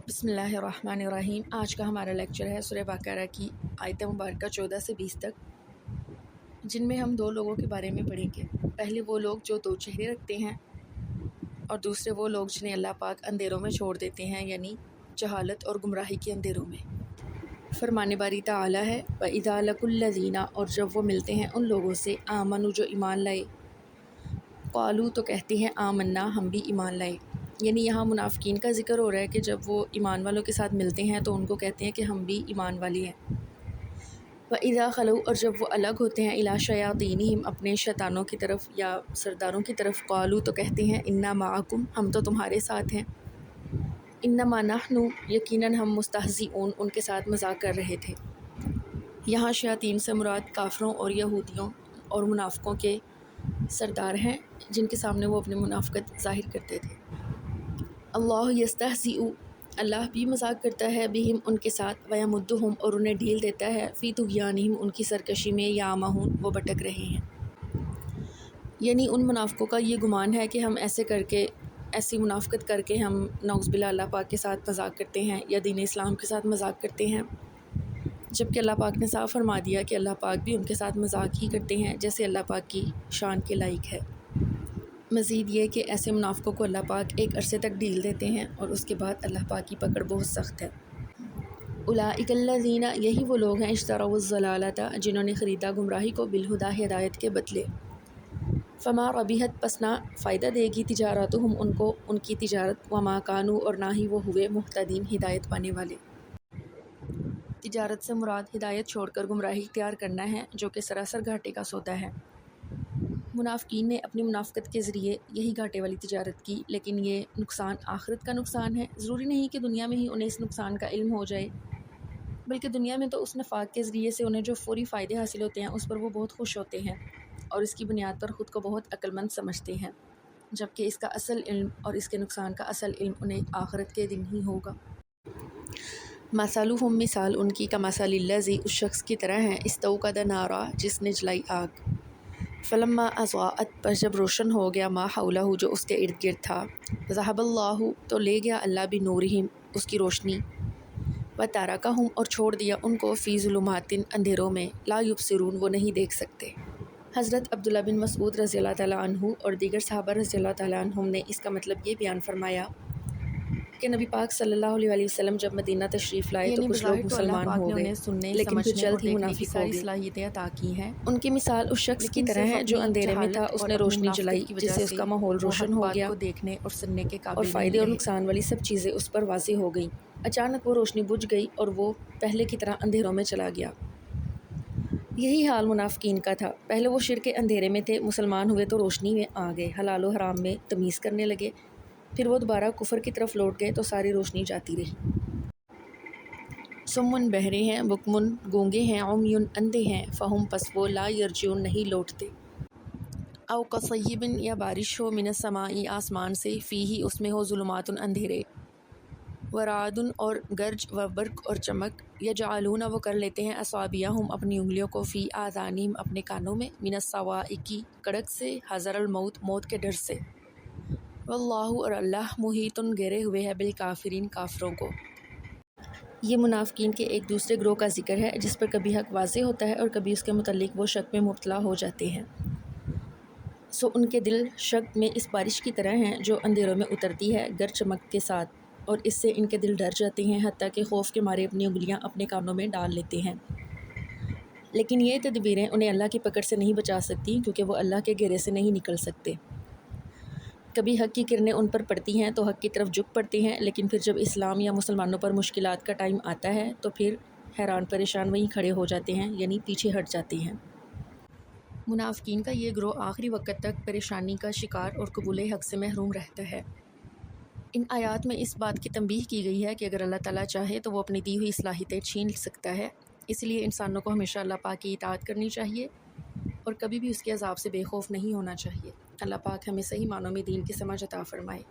بسم اللہ الرحمن الرحیم۔ آج کا ہمارا لیکچر ہے سورہ بقرہ کی آیت مبارکہ 14 سے 20 تک، جن میں ہم دو لوگوں کے بارے میں پڑھیں گے۔ پہلے وہ لوگ جو دو چہرے رکھتے ہیں، اور دوسرے وہ لوگ جنہیں اللہ پاک اندھیروں میں چھوڑ دیتے ہیں، یعنی جہالت اور گمراہی کے اندھیروں میں۔ فرمان باری تعالیٰ ہے وَإِذَا لَقُوا الَّذِينَ، اور جب وہ ملتے ہیں ان لوگوں سے آمنوا جو ایمان لائے، قالوا تو کہتے ہیں آمنا ہم بھی ایمان لائے۔ یعنی یہاں منافقین کا ذکر ہو رہا ہے کہ جب وہ ایمان والوں کے ساتھ ملتے ہیں تو ان کو کہتے ہیں کہ ہم بھی ایمان والے ہیں۔ وَإِذَا خَلَوْا، اور جب وہ الگ ہوتے ہیں إِلَىٰ شَيَاطِينِهِمْ اپنے شیطانوں کی طرف یا سرداروں کی طرف، قالوا تو کہتے ہیں إِنَّا مَعَكُمْ ہم تو تمہارے ساتھ ہیں، إِنَّمَا نَحْنُ یقیناً ہم مستہزئون ان کے ساتھ مذاق کر رہے تھے۔ یہاں شیاطین سے مراد کافروں اور یہودیوں اور منافقوں کے سردار ہیں جن کے سامنے وہ اپنی منافقت ظاہر کرتے تھے۔ اللہ یستہزئ، اللہ بھی مذاق کرتا ہے بہم ان کے ساتھ، ویمدہم اور انہیں ڈھیل دیتا ہے، فی طغیانہم ان کی سرکشی میں، یعمہون وہ بھٹک رہے ہیں۔ یعنی ان منافقوں کا یہ گمان ہے کہ ہم ایسے کر کے، ایسی منافقت کر کے ہم نعوذ باللہ اللہ پاک کے ساتھ مذاق کرتے ہیں یا دین اسلام کے ساتھ مذاق کرتے ہیں، جبکہ اللہ پاک نے صاف فرما دیا کہ اللہ پاک بھی ان کے ساتھ مذاق ہی کرتے ہیں جیسے اللہ پاک کی شان کے لائق ہے۔ مزید یہ کہ ایسے منافقوں کو اللہ پاک ایک عرصے تک ڈھیل دیتے ہیں اور اس کے بعد اللہ پاک کی پکڑ بہت سخت ہے۔ اولئک الذین، یہی وہ لوگ ہیں، اشتروا الضلالۃ جنہوں نے خریدا گمراہی کو، بالہدیٰ ہدایت کے بدلے۔ فما ربحت پس نہ فائدہ دے گی تجارتہم ان کو ان کی تجارت، وما کانوا اور نہ ہی وہ ہوئے مہتدین ہدایت پانے والے۔ تجارت سے مراد ہدایت چھوڑ کر گمراہی اختیار کرنا ہے، جو کہ سراسر گھاٹے کا سودا ہے۔ منافقین نے اپنی منافقت کے ذریعے یہی گھاٹے والی تجارت کی، لیکن یہ نقصان آخرت کا نقصان ہے۔ ضروری نہیں کہ دنیا میں ہی انہیں اس نقصان کا علم ہو جائے، بلکہ دنیا میں تو اس نفاق کے ذریعے سے انہیں جو فوری فائدے حاصل ہوتے ہیں اس پر وہ بہت خوش ہوتے ہیں اور اس کی بنیاد پر خود کو بہت عقل مند سمجھتے ہیں، جبکہ اس کا اصل علم اور اس کے نقصان کا اصل علم انہیں آخرت کے دن ہی ہوگا۔ مثلہم مثال ان کی، کمثل الذی اس شخص کی طرح ہے، استوقد نارا جس نے جلائی آگ، فلما اضاءت پر جب روشن ہو گیا، ما حولہ جو اس کے ارد گرد تھا، ذہب اللہ تو لے گیا اللہ بنورہم اس کی روشنی، وترکہم اور چھوڑ دیا ان کو، فی ظلمات اندھیروں میں، لا یبصرون وہ نہیں دیکھ سکتے۔ حضرت عبداللہ بن مسعود رضی اللہ تعالیٰ عنہ اور دیگر صحابہ رضی اللہ تعالیٰ عنہم نے اس کا مطلب یہ بیان فرمایا کہ نبی پاک صلی اللہ علیہ وسلم جب مدینہ تشریف لائے تو کچھ لوگ مسلمان ہو گئے، لیکن پھر جلد ہی منافق ہو گئے۔ صلاحیتیں عطا کی ہیں۔ ان کی مثال اس شخص کی طرح ہے جو اندھیرے میں تھا، اس نے روشنی جلائی جس سے اس کا ماحول روشن ہو گیا دیکھنے اور سننے کے اور قابل فائدے اور نقصان والی سب چیزیں اس پر واضح ہو گئیں۔ اچانک وہ روشنی بجھ گئی اور وہ پہلے کی طرح اندھیروں میں چلا گیا۔ یہی حال منافقین کا تھا، پہلے وہ شرک کے اندھیرے میں تھے، مسلمان ہوئے تو روشنی میں آ گئے، حلال و حرام میں تمیز کرنے لگے، پھر وہ دوبارہ کفر کی طرف لوٹ گئے تو ساری روشنی جاتی رہی۔ صم بہرے ہیں، بکم گونگے ہیں، عمی اندھے ہیں، فہم پس وہ، لا یرجعون نہیں لوٹتے۔ او کصیب یا بارش ہو، من السماء آسمان سے، فیہ اس میں ہو، ظلمات اندھیرے، ورعد اور گرج، وبرق اور چمک، یجعلون وہ کر لیتے ہیں، اصابعہم اپنی انگلیوں کو، فی آذانہم اپنے کانوں میں، من الصواعق کڑک سے، حذر الموت موت کے ڈر سے، واللہ اور اللہ محیط گھیرے ہوئے ہے، بالکافرین کافروں کو۔ یہ منافقین کے ایک دوسرے گروہ کا ذکر ہے جس پر کبھی حق واضح ہوتا ہے اور کبھی اس کے متعلق وہ شک میں مبتلا ہو جاتے ہیں۔ ان کے دل شک میں اس بارش کی طرح ہیں جو اندھیروں میں اترتی ہے گر چمک کے ساتھ، اور اس سے ان کے دل ڈر جاتے ہیں حتیٰ کہ خوف کے مارے اپنی انگلیاں اپنے کانوں میں ڈال لیتے ہیں، لیکن یہ تدبیریں انہیں اللہ کی پکڑ سے نہیں بچا سکتی کیونکہ وہ اللہ کے گھیرے سے نہیں نکل سکتے۔ کبھی حق کی کرنیں ان پر پڑتی ہیں تو حق کی طرف جھک پڑتے ہیں، لیکن پھر جب اسلام یا مسلمانوں پر مشکلات کا ٹائم آتا ہے تو پھر حیران پریشان وہیں کھڑے ہو جاتے ہیں، یعنی پیچھے ہٹ جاتے ہیں۔ منافقین کا یہ گروہ آخری وقت تک پریشانی کا شکار اور قبول حق سے محروم رہتا ہے۔ ان آیات میں اس بات کی تنبیہ کی گئی ہے کہ اگر اللہ تعالیٰ چاہے تو وہ اپنی دی ہوئی صلاحیتیں چھین سکتا ہے، اس لیے انسانوں کو ہمیشہ اللہ پاک کی اطاعت کرنی چاہیے اور کبھی بھی اس کے عذاب سے بے خوف نہیں ہونا چاہیے۔ اللہ پاک ہمیں صحیح معنوں میں دین کی سمجھ عطا فرمائے۔